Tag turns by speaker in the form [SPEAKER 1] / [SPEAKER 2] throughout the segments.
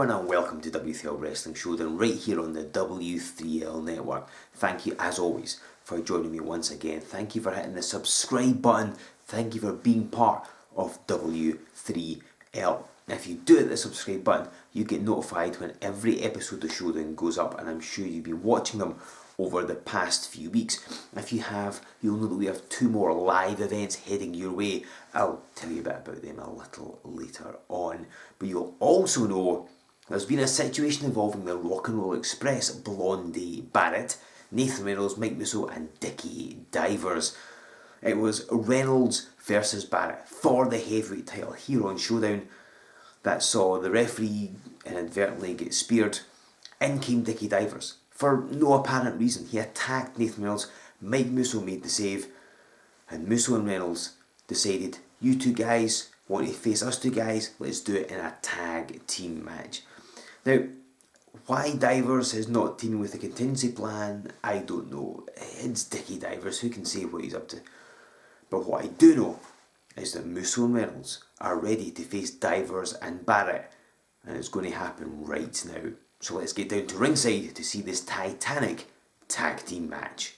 [SPEAKER 1] everyone and welcome to W3L Wrestling Showdown right here on the W3L network. Thank you as always for joining me once again. Thank you for hitting the subscribe button. Thank you for being part of W3L. If you do hit the subscribe button, you get notified when every episode of Showdown goes up, and I'm sure you've been watching them over the past few weeks. If you have, you'll know that we have 2 more live events heading your way. I'll tell you a bit about them a little later on. But you'll also know there's been a situation involving the Rock and Roll Express, Blondie Barratt, Nathan Reynolds, Mike Musso and Dickie Divers. It was Reynolds versus Barratt for the heavyweight title here on Showdown. That saw the referee inadvertently get speared. In came Dickie Divers. For no apparent reason, he attacked Nathan Reynolds. Mike Musso made the save, and Musso and Reynolds decided, you two guys want to face us 2 guys, let's do it in a tag team match. Now, why Divers is not teaming with the Contingency Plan, I don't know. It's Dickie Divers, who can say what he's up to? But what I do know is that Musso and Reynolds are ready to face Divers and Barratt, and it's going to happen right now. So let's get down to ringside to see this titanic tag team match.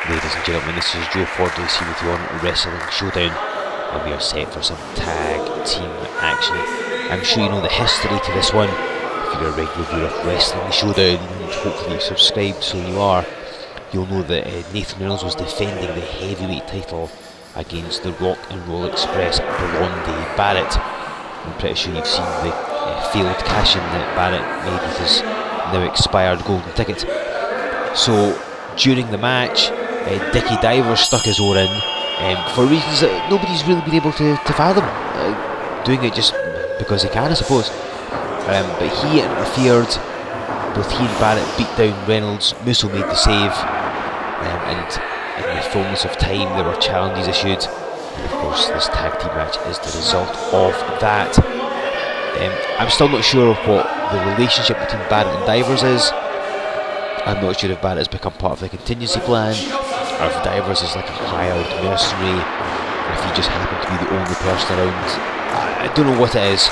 [SPEAKER 2] Ladies and gentlemen, this is Joe Fordley here with you on Wrestling Showdown, and we are set for some tag team action. I'm sure you know the history to this one. If you're a regular viewer of Wrestling Showdown, and hopefully you've subscribed, so you are, you'll know that Nathan Reynolds was defending the heavyweight title against the Rock and Roll Express, Blondie Barratt. I'm pretty sure you've seen the failed cash-in that Barratt made with his now expired golden ticket. So during the match, Dickie Divers stuck his oar in for reasons that nobody's really been able to fathom. Doing it just because he can, I suppose. But he interfered. Both he and Barratt beat down Reynolds. Musso made the save, and in the fullness of time there were challenges issued. And of course this tag team match is the result of that. I'm still not sure what the relationship between Barratt and Divers is. I'm not sure if Barratt has become part of the Contingency Plan, or if Divers is like a hired mercenary, or if he just happened to be the only person around. I don't know what it is,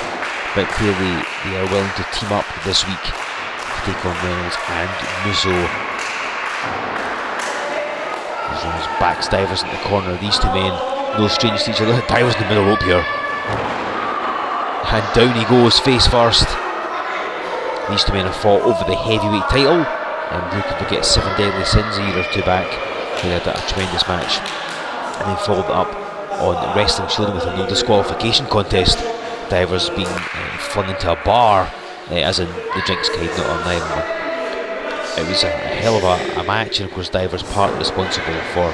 [SPEAKER 2] but clearly they are willing to team up this week to take on Reynolds and Musso. Reynolds backs Divers in the corner. These 2 men, no strangers to each other. Divers in the middle rope here, and down he goes face first. These 2 men have fought over the heavyweight title, and looking to get 7 deadly sins a year or 2 back. They had a tremendous match, and then followed it up on Wrestling Showdown with a no disqualification contest. Divers being flung into a bar, as in the drinks kind, not on them. It was a hell of a match, and of course Divers partly responsible for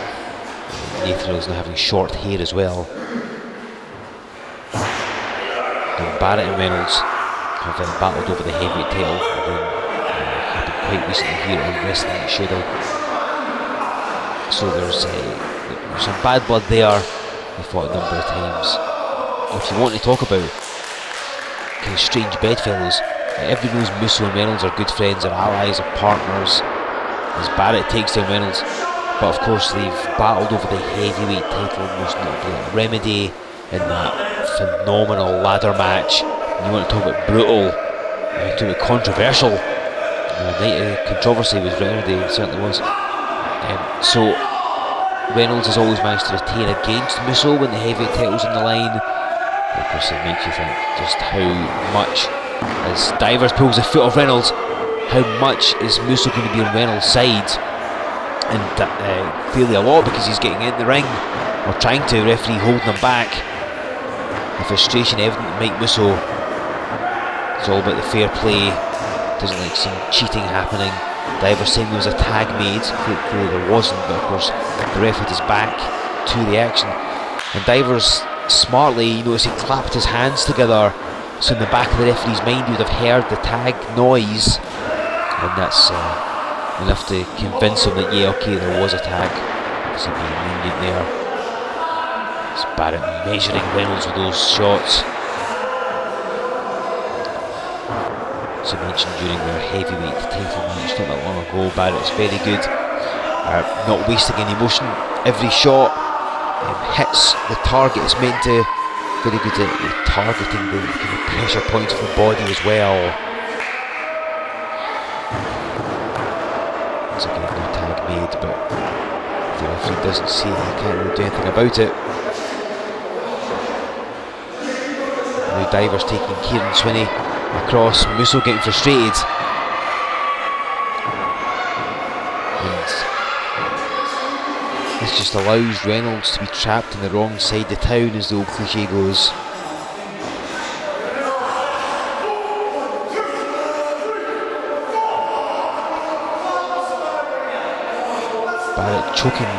[SPEAKER 2] Nathan Reynolds now having short hair as well. And Barratt and Reynolds have battled over the heavyweight title, quite recently here on Wrestling Showdown. So there's some bad blood there. They fought a number of times. If you want to talk about kind of strange bedfellows, everybody knows Musso and Reynolds are good friends, are allies, are partners, as Barratt takes down Reynolds. But of course they've battled over the heavyweight title, most notably at Remedy in that phenomenal ladder match. And you want to talk about brutal, talk about controversial. Night of controversy was Remedy, it certainly was. So Reynolds has always managed to retain against Musso when the heavyweight title's on the line. Of course it makes you think just how much, as Divers pulls the foot of Reynolds, how much is Musso going to be on Reynolds' side? And clearly a lot, because he's getting in the ring, or trying to, referee holding him back. The frustration evident. Mike Musso It's all about the fair play. Doesn't like some cheating happening. Divers saying there was a tag made. Clearly there wasn't, but of course the ref had his back to the action. And Divers smartly, you notice he clapped his hands together, so in the back of the referee's mind he would have heard the tag noise, and that's enough to convince him that yeah, okay, there was a tag. So being lenient there. It's Barratt measuring Reynolds with those shots. As I mentioned during their heavyweight title match not that long ago, Barratt's very good, not wasting any motion. Every shot hits the target it's meant to. Very good at targeting the kind of pressure points of the body as well. Once again, no tag made, but if the referee doesn't see it, he can't really do anything about it. Now Divers taking Kieran Swinney across, Musso getting frustrated. And this just allows Reynolds to be trapped on the wrong side of town, as the old cliche goes. Barratt choking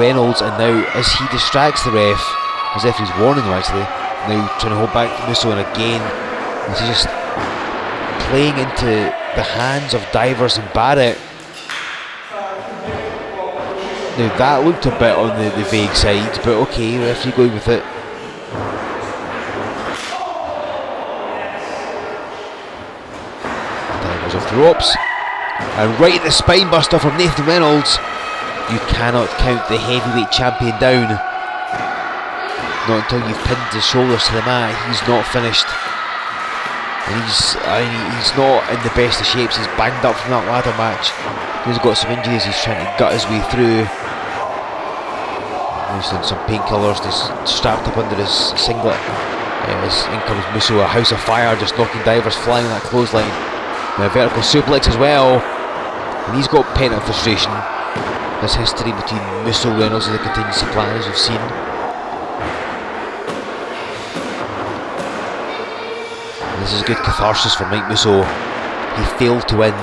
[SPEAKER 2] Reynolds, and now as he distracts the ref, as if he's warning him actually, now trying to hold back Musso, and again he's just playing into the hands of Divers and Barratt. Now that looked a bit on the vague side, but okay, referee going with it. Divers off the ropes, and right at the spine buster from Nathan Reynolds. You cannot count the heavyweight champion down. Not until you've pinned his shoulders to the mat. He's not finished. And he's not in the best of shapes. He's banged up from that ladder match. He's got some injuries. He's trying to gut his way through. He's done some painkillers. He's strapped up under his singlet. In comes Musso, a house of fire, just knocking Divers flying on that clothesline. Now a vertical suplex as well. And he's got pent-up frustration. There's history between Musso, Reynolds and the Contingency Plan, as we've seen. This is good catharsis for Mike Musso. He failed to win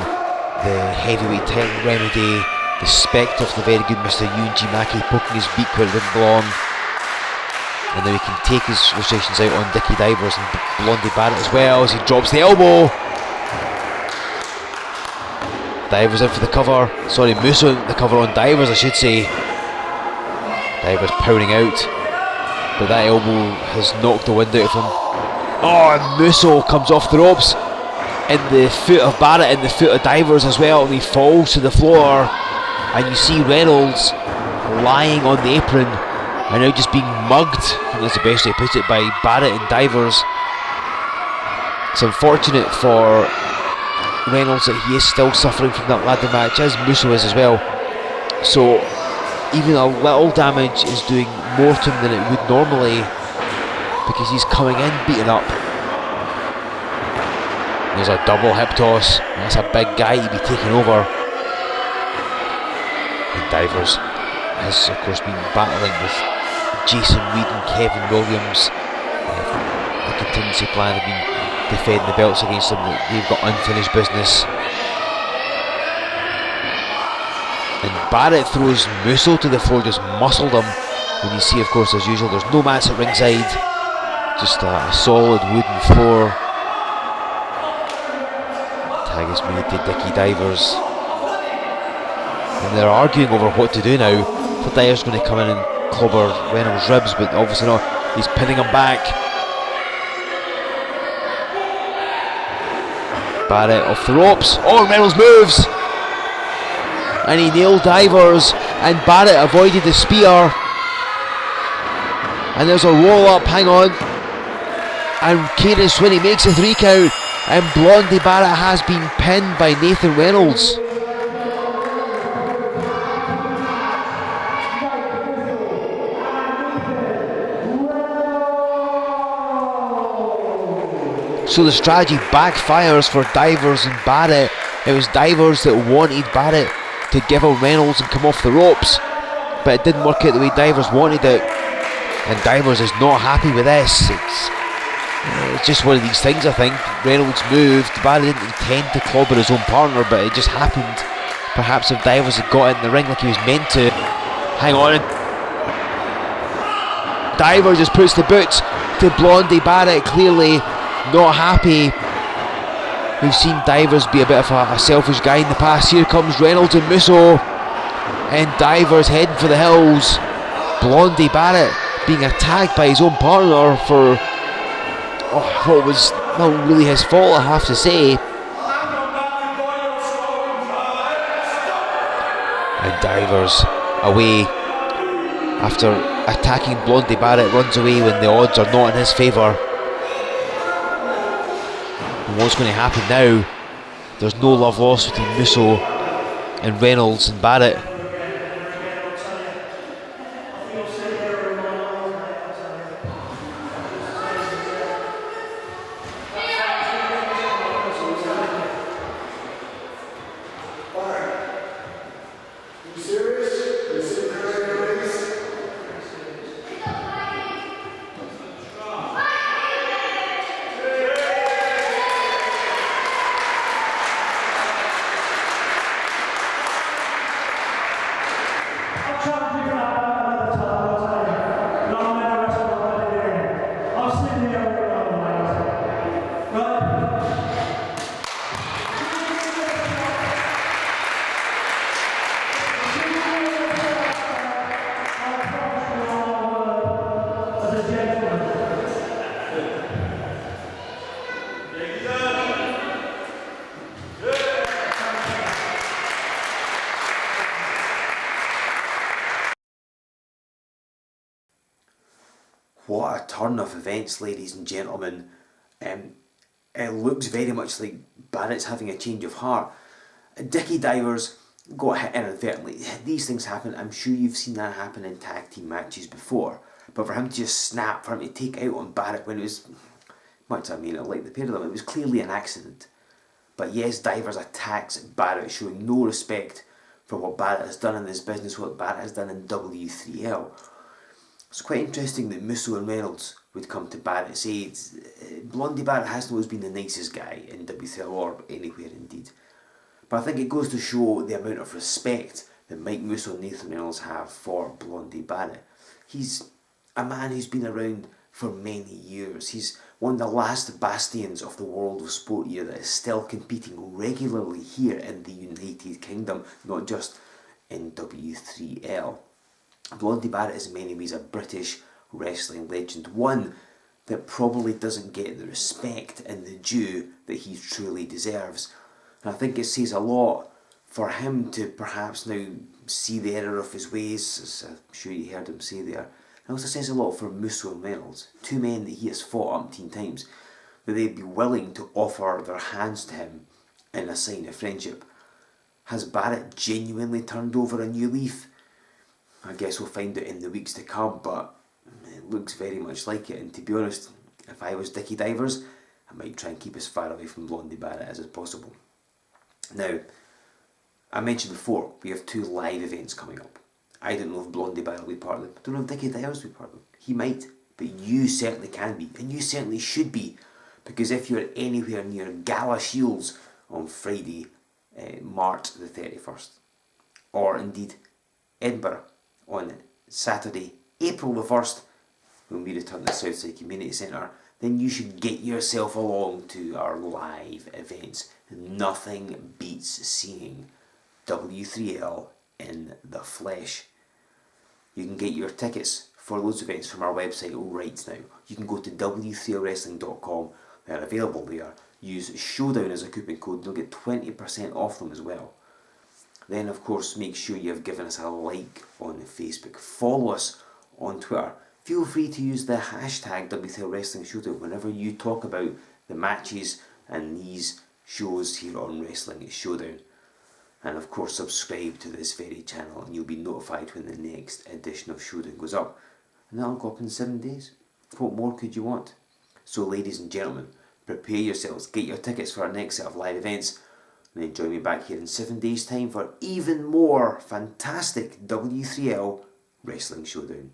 [SPEAKER 2] the heavyweight title remedy. The spectre of the very good Mr. Ewan G. Mackey poking his beak where it didn't belong. And now he can take his frustrations out on Dickie Divers and Blondie Barratt as well, as he drops the elbow. Divers in for the cover. Sorry, Musso in the cover on Divers, I should say. Divers powering out, but that elbow has knocked the wind out of him. Oh, and Musso comes off the ropes in the foot of Barratt, in the foot of Divers as well, and he falls to the floor. And you see Reynolds lying on the apron and now just being mugged, I think that's the best way to put it, by Barratt and Divers. It's unfortunate for Reynolds that he is still suffering from that ladder match, as Musso is as well. So even a little damage is doing more to him than it would normally, because he's coming in beaten up. There's a double hip toss. That's a big guy to be taking over. And Divers has of course been battling with Jason Reed and Kevin Williams. The Contingency Plan have been defending the belts against them. They've got unfinished business. And Barratt throws Musso to the floor, just muscled him. And you see, of course, as usual, there's no mats at ringside, just a solid wooden floor. Tag is made to Dickie Divers, and they're arguing over what to do now. The Divers going to come in and clobber Reynolds' ribs, but obviously not. He's pinning him back. Barratt off the ropes. Oh, Reynolds moves, and he nailed Divers, and Barratt avoided the spear. And there's a roll up, hang on. And Kieran Swinney makes a 3 count. And Blondie Barratt has been pinned by Nathan Reynolds. So the strategy backfires for Divers and Barratt. It was Divers that wanted Barratt to give him Reynolds and come off the ropes, but it didn't work out the way Divers wanted it. And Divers is not happy with this. It's just one of these things, I think. Reynolds moved. Barratt didn't intend to clobber his own partner, but it just happened. Perhaps if Divers had got in the ring like he was meant to. Hang on. Divers just puts the boot to Blondie Barratt, clearly not happy. We've seen Divers be a bit of a selfish guy in the past. Here comes Reynolds and Musso, and Divers heading for the hills. Blondie Barratt being attacked by his own partner for what was not really his fault, I have to say. And Divers away after attacking Blondie Barratt, runs away when the odds are not in his favour. And what's going to happen now? There's no love lost between Musso and Reynolds and Barratt.
[SPEAKER 1] What a turn of events, ladies and gentlemen. It looks very much like Barratt's having a change of heart. Dickie Divers got hit inadvertently. These things happen. I'm sure you've seen that happen in tag team matches before. But for him to just snap, for him to take out on Barratt when it was, much I mean, I like the pair of them, it was clearly an accident. But yes, Divers attacks Barratt, showing no respect for what Barratt has done in this business, what Barratt has done in W3L. It's quite interesting that Musso and Reynolds would come to Barratt's aid. Blondie Barratt hasn't always been the nicest guy in W3L or anywhere indeed. But I think it goes to show the amount of respect that Mike Musso and Nathan Reynolds have for Blondie Barratt. He's a man who's been around for many years. He's one of the last bastions of the world of sport here that is still competing regularly here in the United Kingdom, not just in W3L. Blondie Barratt is in many ways a British wrestling legend, one that probably doesn't get the respect and the due that he truly deserves. And I think it says a lot for him to perhaps now see the error of his ways, as I'm sure you heard him say there. It also says a lot for Musso and Reynolds, two men that he has fought umpteen times, that they'd be willing to offer their hands to him in a sign of friendship. Has Barratt genuinely turned over a new leaf? I guess we'll find out in the weeks to come, but it looks very much like it. And to be honest, if I was Dickie Divers, I might try and keep as far away from Blondie Barratt as possible. Now, I mentioned before, we have 2 live events coming up. I don't know if Blondie Barratt will be part of them. I don't know if Dickie Divers will be part of them. He might, but you certainly can be, and you certainly should be, because if you're anywhere near Gala Shields on Friday, March the 31st, or indeed Edinburgh on Saturday, April the 1st, when we return to Southside Community Centre, then you should get yourself along to our live events. Nothing beats seeing W3L in the flesh. You can get your tickets for those events from our website right now. You can go to W3LWrestling.com. They're available there. Use Showdown as a coupon code. You'll get 20% off them as well. Then, of course, make sure you have given us a like on Facebook. Follow us on Twitter. Feel free to use the hashtag W3L Wrestling Showdown whenever you talk about the matches and these shows here on Wrestling Showdown. And of course, subscribe to this very channel and you'll be notified when the next edition of Showdown goes up. And that'll go up in 7 days. What more could you want? So, ladies and gentlemen, prepare yourselves. Get your tickets for our next set of live events. And then join me back here in 7 days' time for even more fantastic W3L Wrestling Showdown.